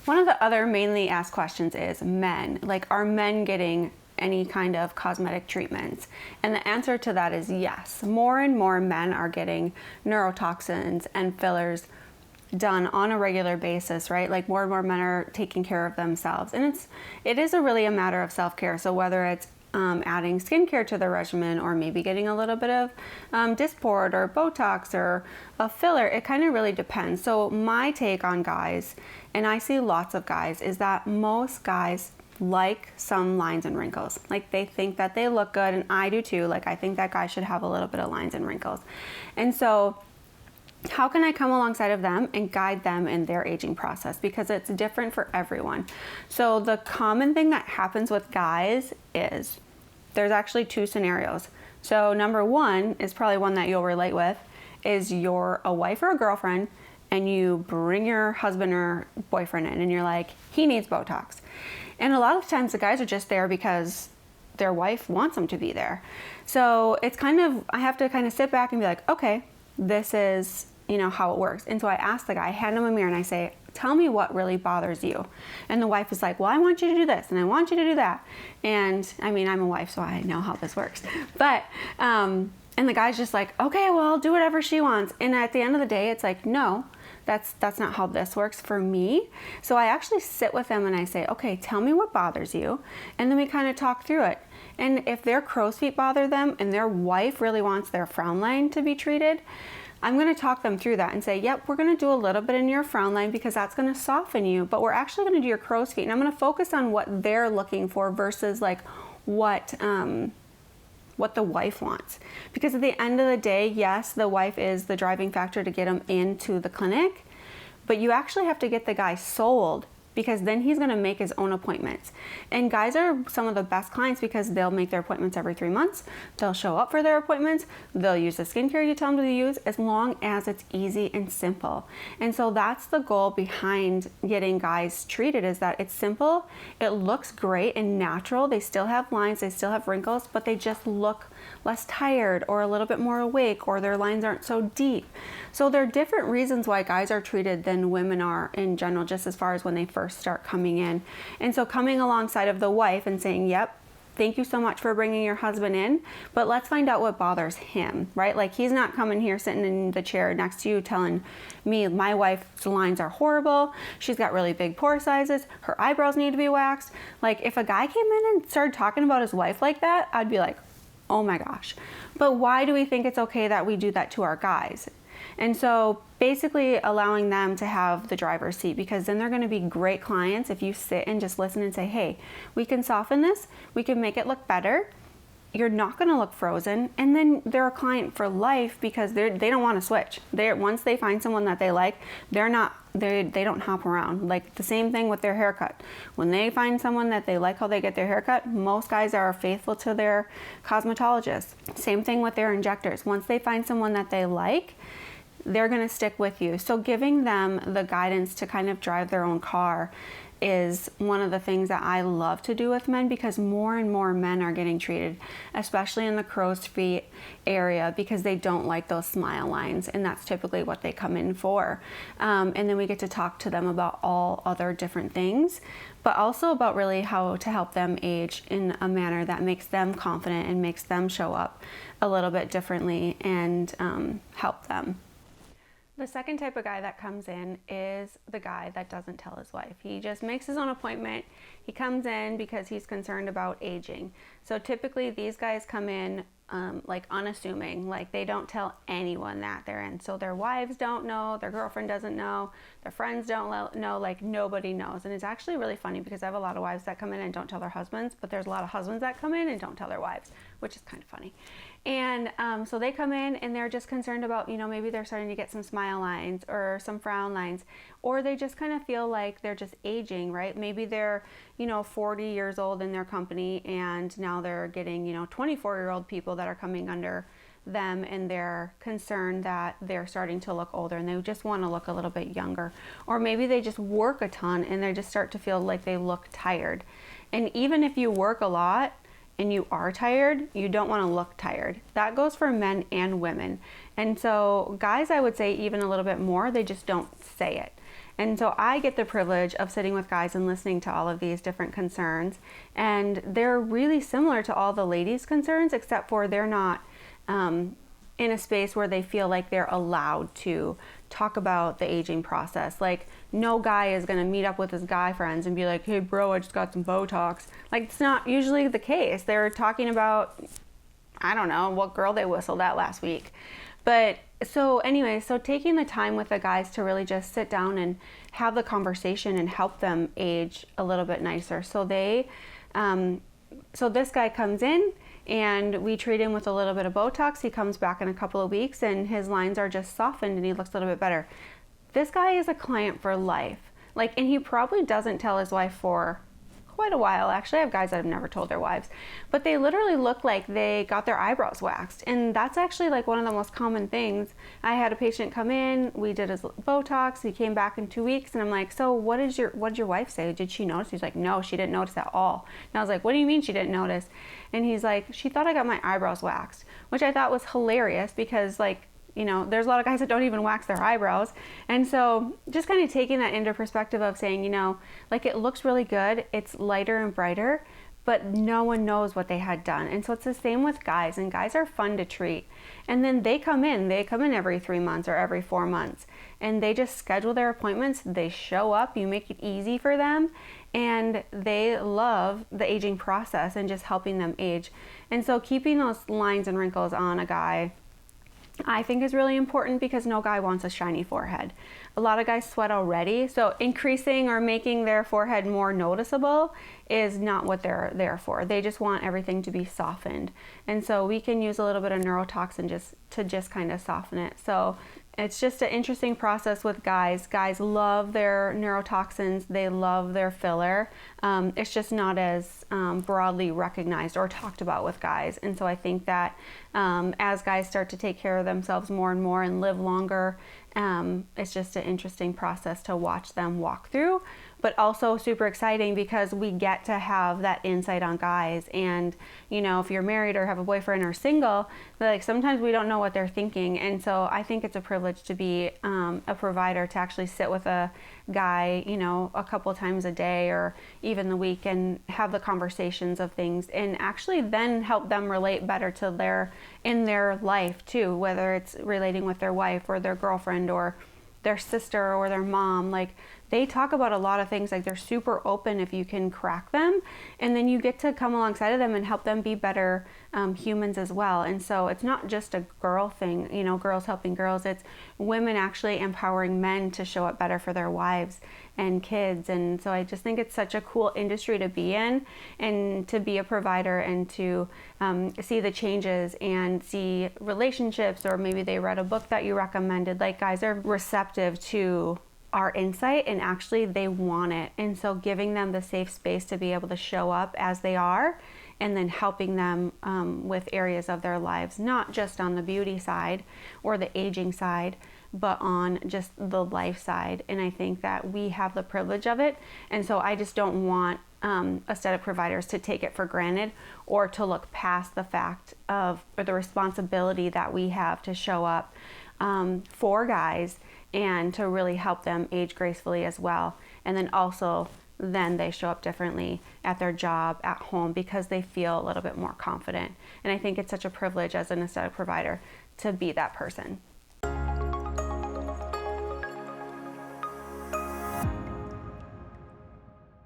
One of the other mainly asked questions is men. Like, are men getting any kind of cosmetic treatments? And the answer to that is yes. More and more men are getting neurotoxins and fillers done on a regular basis, right? Like more and more men are taking care of themselves. And it is really a matter of self-care. So whether it's adding skincare to the regimen, or maybe getting a little bit of Dysport or Botox or a filler, it kind of really depends. So my take on guys, and I see lots of guys, is that most guys like some lines and wrinkles. Like they think that they look good, and I do too. Like I think that guys should have a little bit of lines and wrinkles. And so how can I come alongside of them and guide them in their aging process? Because it's different for everyone. So the common thing that happens with guys is there's actually two scenarios. So number one is probably one that you'll relate with, is you're a wife or a girlfriend and you bring your husband or boyfriend in and you're like, he needs Botox. And a lot of times the guys are just there because their wife wants them to be there. So it's kind of, I have to kind of sit back and be like, okay, this is, how it works. And so I ask the guy, I hand him a mirror and I say, tell me what really bothers you. And the wife is like, well, I want you to do this and I want you to do that. And I mean, I'm a wife, so I know how this works. But, and the guy's just like, okay, well, I'll do whatever she wants. And at the end of the day, it's like, no, that's not how this works for me. So I actually sit with them and I say, okay, tell me what bothers you. And then we kind of talk through it. And if their crow's feet bother them and their wife really wants their frown line to be treated, I'm going to talk them through that and say, yep, we're going to do a little bit in your frown line because that's going to soften you, but we're actually going to do your crow's feet. And I'm going to focus on what they're looking for versus like what the wife wants. Because at the end of the day, yes, the wife is the driving factor to get them into the clinic, but you actually have to get the guy sold, because then he's going to make his own appointments. And guys are some of the best clients because they'll make their appointments every 3 months. They'll show up for their appointments. They'll use the skincare you tell them to use, as long as it's easy and simple. And so that's the goal behind getting guys treated, is that it's simple, it looks great and natural. They still have lines, they still have wrinkles, but they just look less tired or a little bit more awake, or their lines aren't so deep. So there are different reasons why guys are treated than women are in general, just as far as when they first start coming in. And so coming alongside of the wife and saying, yep, thank you so much for bringing your husband in, but let's find out what bothers him, right? Like he's not coming here sitting in the chair next to you telling me my wife's lines are horrible, she's got really big pore sizes, her eyebrows need to be waxed. Like if a guy came in and started talking about his wife like that, I'd be like, oh my gosh. But why do we think it's okay that we do that to our guys? And so basically allowing them to have the driver's seat, because then they're going to be great clients if you sit and just listen and say, hey, we can soften this, we can make it look better, you're not going to look frozen, and then they're a client for life because they don't want to switch. Once they find someone that they like, they don't hop around. Like the same thing with their haircut. When they find someone that they like how they get their haircut, most guys are faithful to their cosmetologist. Same thing with their injectors. Once they find someone that they like, they're going to stick with you. So giving them the guidance to kind of drive their own car is one of the things that I love to do with men, because more and more men are getting treated, especially in the crow's feet area, because they don't like those smile lines, and that's typically what they come in for. And then we get to talk to them about all other different things, but also about really how to help them age in a manner that makes them confident and makes them show up a little bit differently and help them. The second type of guy that comes in is the guy that doesn't tell his wife. He just makes his own appointment. He comes in because he's concerned about aging. So typically these guys come in like unassuming, like they don't tell anyone that they're in. So their wives don't know, their girlfriend doesn't know, their friends don't know, like nobody knows. And it's actually really funny because I have a lot of wives that come in and don't tell their husbands, but there's a lot of husbands that come in and don't tell their wives, which is kind of funny. And so they come in and they're just concerned about, maybe they're starting to get some smile lines or some frown lines, or they just kind of feel like they're just aging, right? Maybe they're, 40 years old in their company, and now they're getting, 24-year-old people that are coming under them, and they're concerned that they're starting to look older and they just want to look a little bit younger. Or maybe they just work a ton and they just start to feel like they look tired. And even if you work a lot and you are tired, you don't want to look tired. That goes for men and women. And so guys, I would say even a little bit more, they just don't say it. And so I get the privilege of sitting with guys and listening to all of these different concerns. And they're really similar to all the ladies' concerns, except for they're not in a space where they feel like they're allowed to talk about the aging process. Like, no guy is going to meet up with his guy friends and be like, hey bro, I just got some Botox. Like, it's not usually the case. They're talking about, I don't know, what girl they whistled at last week. But so anyway, so taking the time with the guys to really just sit down and have the conversation and help them age a little bit nicer. So so this guy comes in and we treat him with a little bit of Botox. He comes back in a couple of weeks and his lines are just softened and he looks a little bit better. This guy is a client for life. Like, and he probably doesn't tell his wife for quite a while. Actually, I have guys that have never told their wives, but they literally look like they got their eyebrows waxed. And that's actually like one of the most common things. I had a patient come in, we did his Botox, he came back in 2 weeks, and I'm like, so what did your wife say? Did she notice? He's like, no, she didn't notice at all. And I was like, what do you mean she didn't notice? And he's like, she thought I got my eyebrows waxed, which I thought was hilarious because, like, you know, there's a lot of guys that don't even wax their eyebrows. And so just kind of taking that into perspective of saying, you know, like, it looks really good, it's lighter and brighter, but no one knows what they had done. And so it's the same with guys, and guys are fun to treat. And then they come in every 3 months or every 4 months, and they just schedule their appointments. They show up, you make it easy for them, and they love the aging process and just helping them age. And so keeping those lines and wrinkles on a guy, I think, is really important because no guy wants a shiny forehead. A lot of guys sweat already, so increasing or making their forehead more noticeable is not what they're there for. They just want everything to be softened. And so we can use a little bit of neurotoxin to kind of soften it. So it's just an interesting process with guys. Guys love their neurotoxins. They love their filler. It's just not as broadly recognized or talked about with guys. And so I think that as guys start to take care of themselves more and more and live longer, it's just an interesting process to watch them walk through, but also super exciting because we get to have that insight on guys. And, you know, if you're married or have a boyfriend or single, like, sometimes we don't know what they're thinking. And so I think it's a privilege to be a provider, to actually sit with a guy, you know, a couple times a day or even the week and have the conversations of things, and actually then help them relate better to in their life too, whether it's relating with their wife or their girlfriend or their sister or their mom. Like, they talk about a lot of things. Like, they're super open if you can crack them, and then you get to come alongside of them and help them be better humans as well. And so it's not just a girl thing, you know, girls helping girls. It's women actually empowering men to show up better for their wives and kids. And so I just think it's such a cool industry to be in, and to be a provider, and to see the changes and see relationships, or maybe they read a book that you recommended. Like, guys are receptive to our insight, and actually they want it. And so giving them the safe space to be able to show up as they are, and then helping them with areas of their lives, not just on the beauty side or the aging side, but on just the life side. And I think that we have the privilege of it. And so I just don't want a set of providers to take it for granted, or to look past the fact of, or the responsibility that we have to show up for guys and to really help them age gracefully as well. And then also, then they show up differently at their job, at home, because they feel a little bit more confident. And I think it's such a privilege as an aesthetic provider to be that person.